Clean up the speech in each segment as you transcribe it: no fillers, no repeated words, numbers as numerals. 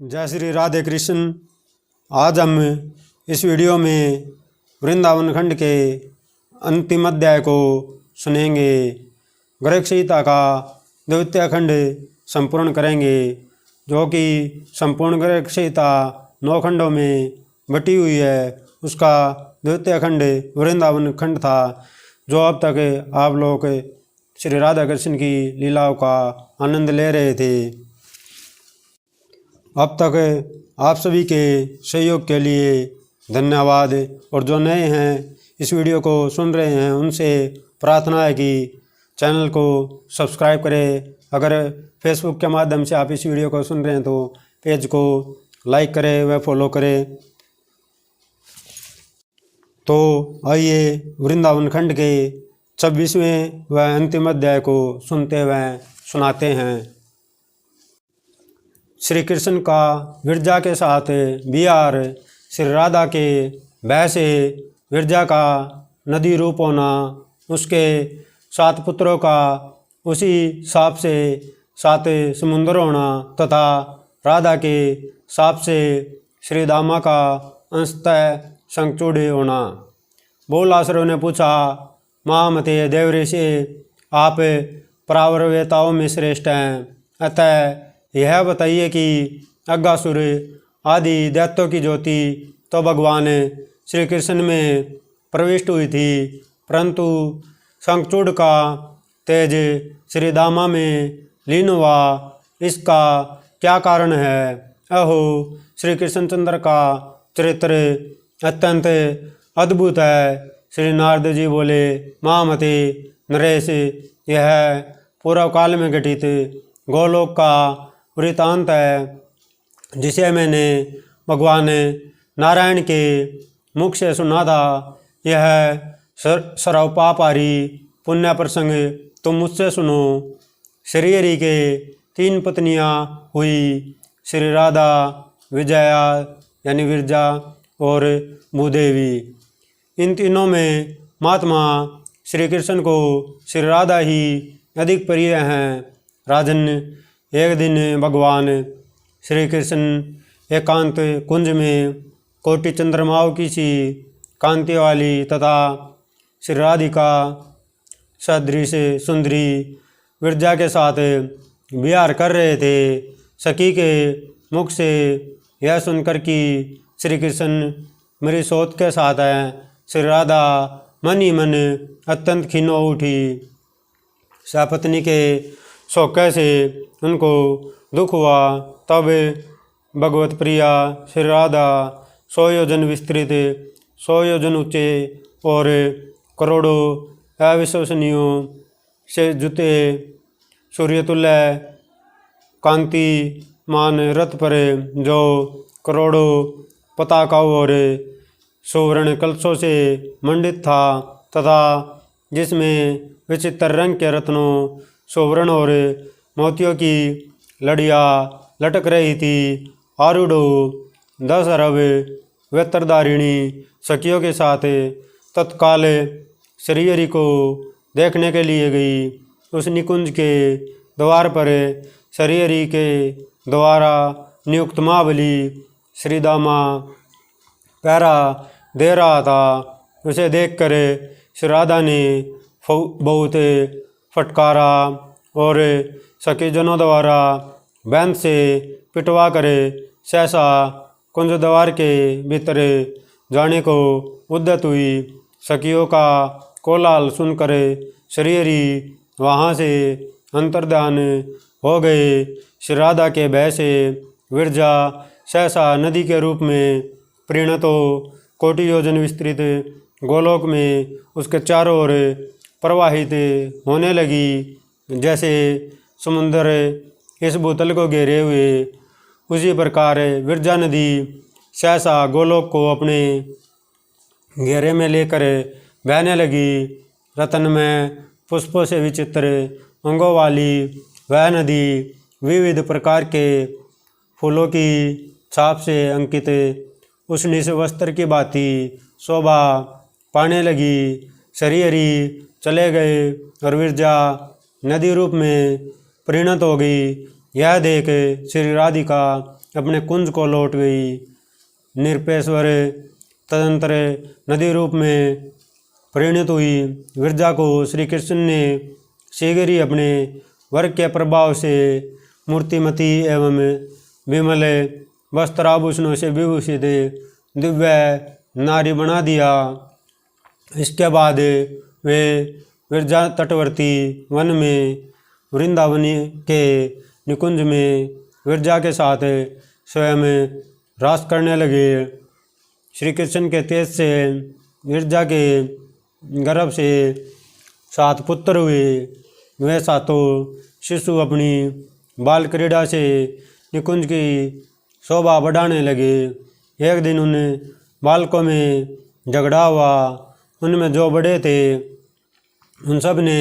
जय श्री राधे कृष्ण। आज हम इस वीडियो में वृंदावन खंड के अंतिम अध्याय को सुनेंगे। ग्रह संहिता का द्वितीय खंड संपूर्ण करेंगे, जो कि संपूर्ण ग्रह संहिता 9 खंडों में बटी हुई है। उसका द्वितीय खंड वृंदावन खंड था, जो अब तक आप लोग श्री राधा कृष्ण की लीलाओं का आनंद ले रहे थे। अब तक आप सभी के सहयोग के लिए धन्यवाद। और जो नए हैं इस वीडियो को सुन रहे हैं, उनसे प्रार्थना है कि चैनल को सब्सक्राइब करें। अगर फेसबुक के माध्यम से आप इस वीडियो को सुन रहे हैं तो पेज को लाइक करें व फॉलो करें। तो आइए वृंदावन खंड के 26वें व अंतिम अध्याय को सुनते हुए सुनाते हैं। श्री कृष्ण का विरजा के साथ बिहार, श्री राधा के भय से विरजा का नदी रूप होना, उसके 7 पुत्रों का उसी साप से 7 समुद्र होना तथा राधा के साप से श्री दामा का अंशतः शंखचूड़ होना। बोलासुरों ने पूछा, महामते देवऋषि, आप परावरवेताओं में श्रेष्ठ हैं, अतः यह बताइए कि अगासुर आदि दैत्यों की ज्योति तो भगवान श्री कृष्ण में प्रविष्ट हुई थी, परंतु शंखचूड़ का तेज श्री दामा में लीन हुआ। इसका क्या कारण है? अहो, श्री कृष्णचंद्र का चरित्र अत्यंत अद्भुत है। श्री नारद जी बोले, महामते नरेश, यह पूर्व काल में घटित गोलोक का वृतांत है, जिसे मैंने भगवान नारायण के मुख से सुना था। यह सर्वपापारी पुण्य प्रसंग तुम मुझसे सुनो। श्री हरि के 3 पत्नियां हुई, श्री राधा, विजया यानी विरजा और भूदेवी। इन तीनों में महात्मा श्री कृष्ण को श्री राधा ही अधिक प्रिय हैं। राजन, एक दिन भगवान श्री कृष्ण एकांत कुंज में कोटि चंद्रमाओं की सी कांति वाली तथा श्री राधिका सदृश सुंदरी विरजा के साथ विहार कर रहे थे। सखी के मुख से यह सुनकर कि श्री कृष्ण मेरी सोच के साथ है, श्री राधा मन ही मन अत्यंत खिन्न हो उठी। सपत्नी के शोक से उनको दुख हुआ। तब भगवत प्रिया श्री राधा 100 योजन विस्तृत, 100 योजन ऊंचे और करोड़ों अविश्वसनीयों से जुते सूर्यतुल्य कांतिमान रथ पर, जो करोड़ों पताकाओं और सुवर्ण कलशों से मंडित था तथा जिसमें विचित्र रंग के रत्नों, सुवर्ण और मोतियों की लड़ियाँ लटक रही थी। आरूढ़ो 10 अरब वेत्रधारिणी सखियों के साथ तत्काल श्री हरि को देखने के लिए गई। उस निकुंज के द्वार पर श्री हरि के द्वारा नियुक्त महाबली श्री दामा पहरा दे रहा था। उसे देखकर श्री राधा ने बहुत फटकारा और सखीजनों द्वारा बैंत से पिटवा कर सहसा कुंज द्वार के भीतर जाने को उद्यत हुई। सखियों का कोलाहल सुनकर श्री हरि वहाँ से अंतर्ध्यान हो गए। श्री राधा के भय से विरजा सहसा नदी के रूप में परिणत हो कोटि योजन विस्तृत गोलोक में उसके चारों ओर प्रवाहित होने लगी। जैसे समुद्र इस भूतल को घेरे हुए, उसी प्रकार विरजा नदी सहसा गोलोक को अपने घेरे में लेकर बहने लगी। रतन में पुष्पों से विचित्र अंगों वाली वह नदी विविध प्रकार के फूलों की छाप से अंकित उस निश वस्त्र की भांति शोभा पाने लगी। श्री हरि चले गए और विरजा नदी रूप में परिणत हो गई। यह देख श्री राधिका अपने कुंज को लौट गई। निरपेश्वर तदंतर नदी रूप में परिणत हुई। विरजा को श्री कृष्ण ने शीघ्र ही अपने वर्ग के प्रभाव से मूर्तिमती एवं विमल वस्त्राभूषणों से विभूषित दिव्य नारी बना दिया। इसके बाद वे विरजा तटवर्ती वन में वृंदावन के निकुंज में विरजा के साथ स्वयं रास करने लगे। श्री कृष्ण के तेज से विरजा के गर्भ से 7 पुत्र हुए। वे सातों शिशु अपनी बाल क्रीड़ा से निकुंज की शोभा बढ़ाने लगे। एक दिन उन बालकों में झगड़ा हुआ। उनमें जो बड़े थे उन सब ने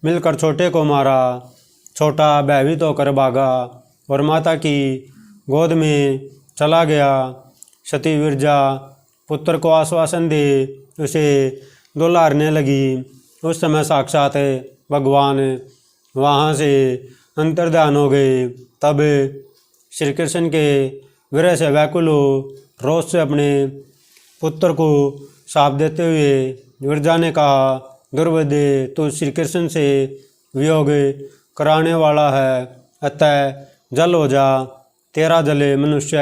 मिलकर छोटे को मारा। छोटा भयभीत होकर भागा और माता की गोद में चला गया। सती विरजा पुत्र को आश्वासन दे उसे दुलारने लगी। उस समय साक्षात भगवान वहाँ से अंतर्ध्यान हो गए। तब श्री कृष्ण के विरह से व्याकुल हो रोष से अपने पुत्र को शाप देते हुए विरजा ने कहा, दुर्वदे तू श्री कृष्ण से वियोग कराने वाला है, अतः जल हो जा। तेरा जल मनुष्य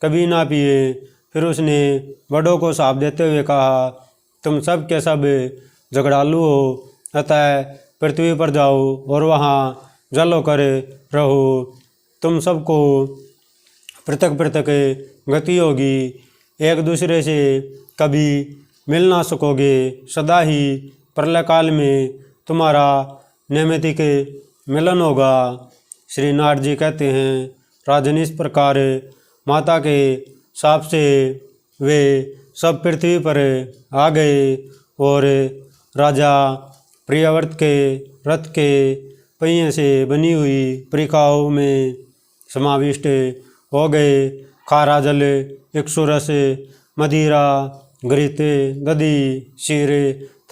कभी ना पिए। फिर उसने बड़ों को शाप देते हुए कहा, तुम सब के सब झगड़ालू हो, अतः पृथ्वी पर जाओ और वहाँ जल होकर रहो। तुम सबको पृथक पृथक गति होगी, एक दूसरे से कभी मिल ना सकोगे। सदा ही प्रलय काल में तुम्हारा नैमित्तिक मिलन होगा। श्री नारद जी कहते हैं, राजन इस प्रकार माता के शाप से वे सब पृथ्वी पर आ गए और राजा प्रियव्रत के रथ के पहिए से बनी हुई परिखाओं में समाविष्ट हो गए। खारा जल, इक्षुरस, मदिरा, घृत, दधि, क्षीर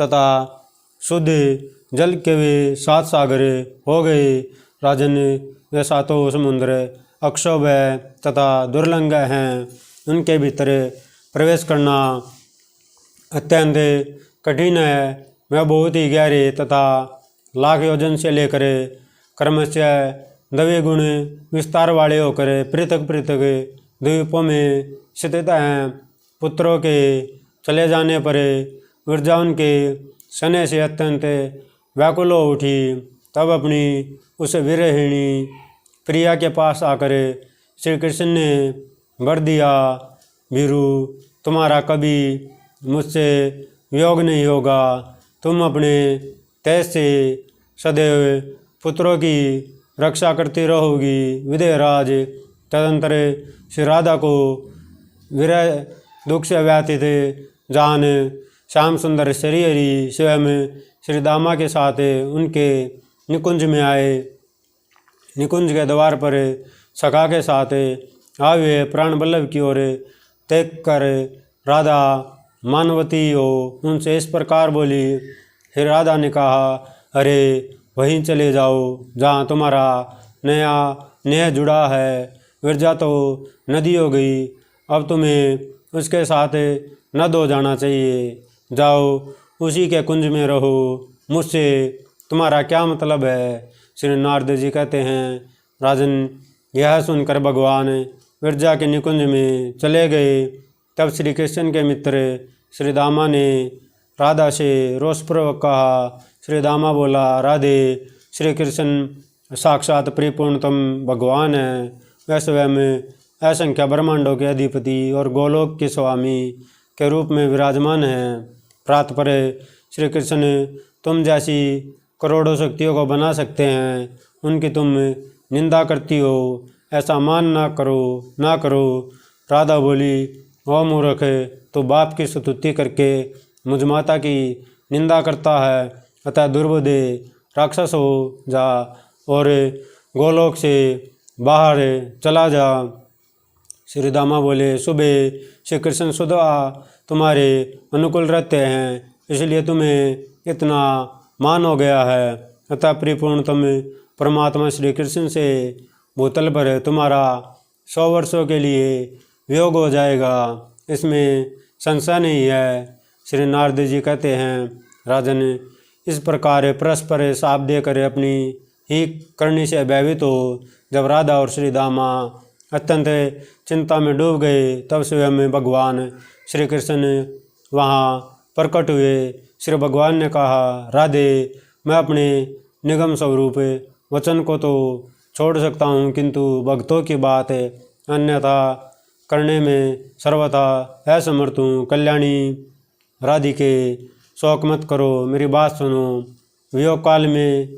तथा शुद्ध जल के वे 7 सागर हो गए। राजन वे सातों समुद्र अक्षोभ तथा दुर्लंघ हैं। उनके भीतर प्रवेश करना अत्यंत कठिन है। वह बहुत ही गहरे तथा लाख योजन से लेकर क्रमशः दवे गुण विस्तार वाले होकर पृथक पृथक द्वीपों में स्थित हैं। पुत्रों के चले जाने पर विरजा उनके स्नेह से अत्यंत व्याकुल हो उठी। तब अपनी उस विरहिणी प्रिया के पास आकर श्री कृष्ण ने वर दिया, वीरू तुम्हारा कभी मुझसे वियोग नहीं होगा। तुम अपने तेज से सदैव पुत्रों की रक्षा करती रहोगी। विदेहराज तदंतर श्री राधा को विरह दुख से व्यतीत जान श्याम सुंदर श्रीहरि स्वयं श्री दामा के साथ उनके निकुंज में आए। निकुंज के द्वार पर सखा के साथ आवे प्राण बल्लभ की ओर देख कर राधा मानवती हो उनसे इस प्रकार बोली। फिर राधा ने कहा, अरे वहीं चले जाओ जहाँ तुम्हारा नया नेह जुड़ा है। विरजा तो नदी हो गई, अब तुम्हें उसके साथ नद हो जाना चाहिए। जाओ उसी के कुंज में रहो, मुझसे तुम्हारा क्या मतलब है। श्री नारद जी कहते हैं, राजन यह सुनकर भगवान विरजा के निकुंज में चले गए। तब श्री कृष्ण के मित्र श्री दामा ने राधा से रोषपूर्वक कहा। श्री दामा बोला, राधे, श्री कृष्ण साक्षात परिपूर्णतम भगवान है। वह स्वयं असंख्य ब्रह्मांडों के अधिपति और गोलोक के स्वामी के रूप में विराजमान है। प्रातपर श्री कृष्ण तुम जैसी करोड़ों शक्तियों को बना सकते हैं, उनकी तुम निंदा करती हो। ऐसा मान ना करो। राधा बोली, ओ मूर्ख, तो बाप की स्तुति करके मुझ माता की निंदा करता है, अतः दुर्बोधे राक्षस हो जा और गोलोक से बाहर चला जा। श्री दामा बोले, सुबह श्री कृष्ण सुधा तुम्हारे अनुकूल रहते हैं, इसलिए तुम्हें इतना मान हो गया है। अतः परिपूर्णतम परमात्मा श्री कृष्ण से भूतल पर तुम्हारा 100 वर्षों के लिए वियोग हो जाएगा, इसमें संशय नहीं है। श्री नारद जी कहते हैं, राजन, इस प्रकार परस्पर साप देकर अपनी ही करने से भयभीत हो जब राधा और श्री दामा अत्यंत चिंता में डूब गए, तब स्वयं भगवान श्री कृष्ण वहाँ प्रकट हुए। श्री भगवान ने कहा, राधे, मैं अपने निगम स्वरूप वचन को तो छोड़ सकता हूँ, किंतु भक्तों की बात अन्यथा करने में सर्वथा असमर्थ हूँ। कल्याणी राधिके, शोक मत करो, मेरी बात सुनो। वियोग काल में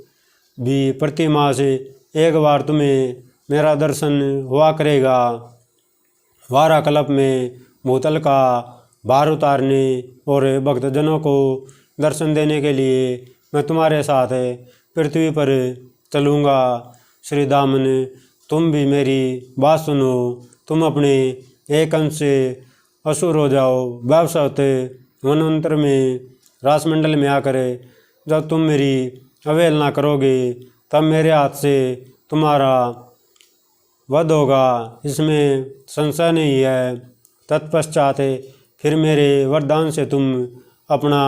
भी प्रति मास एक बार तुम्हें मेरा दर्शन हुआ करेगा। वाराकल्प में भूतल का भार उतारने और भक्तजनों को दर्शन देने के लिए मैं तुम्हारे साथ पृथ्वी पर चलूँगा। श्री दामन, तुम भी मेरी बात सुनो। तुम अपने एक अंश से असुर हो जाओ। वैवस्वत वनांतर में रासमंडल में आकर जब तुम मेरी अवहेलना करोगे, तब मेरे हाथ से तुम्हारा वध होगा, इसमें संशय नहीं है। तत्पश्चात फिर मेरे वरदान से तुम अपना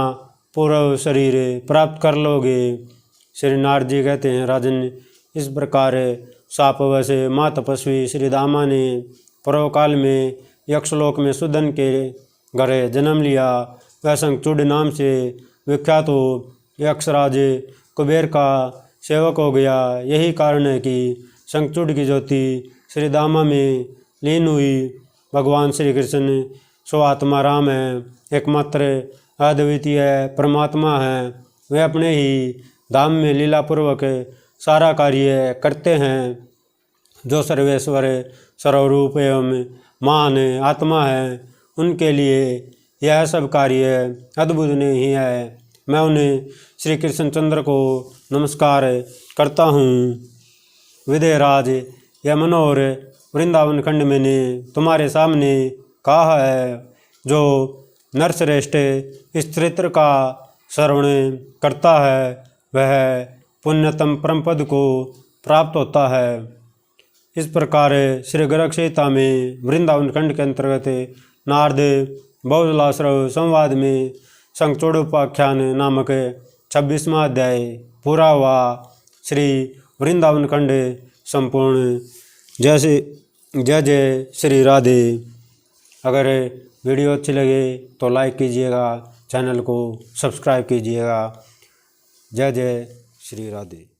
पूरा शरीर प्राप्त कर लोगे। श्री नारद जी कहते हैं, राजन, इस प्रकार सापवश माँ तपस्वी श्री दामा ने पूर्व काल में यक्षलोक में सुदन के घर जन्म लिया। वह शंखचूड़ नाम से विख्यात हो यक्षराज कुबेर का सेवक हो गया। यही कारण है कि शंखचूड़ की ज्योति श्री दामा में लीन हुई। भगवान श्री कृष्ण सो आत्मा राम है, एकमात्र अद्वितीय परमात्मा है। वे अपने ही धाम में लीलापूर्वक सारा कार्य करते हैं। जो सर्वेश्वर सर्वरूप एवं महान आत्मा है, उनके लिए यह सब कार्य अद्भुत नहीं है। मैं उन्हें श्री कृष्णचंद्र को नमस्कार करता हूँ। विदेहराज, यह मनोहर वृंदावन खंड मैंने तुम्हारे सामने कहा है। जो नरश्रेष्ठ स्त्रीत्र का श्रवण करता है, वह पुण्यतम परम पद को प्राप्त होता है। इस प्रकार श्री गर्ग संहिता में वृंदावन खंड के अंतर्गत नारद बहुलाश्रव संवाद में शंखचूड़ोपाख्यान नामक 26वां अध्याय पूरा हुआ। श्री वृंदावन खंड संपूर्ण। जय जय श्री राधे। अगर वीडियो अच्छी लगे तो लाइक कीजिएगा, चैनल को सब्सक्राइब कीजिएगा। जय जय श्री राधे।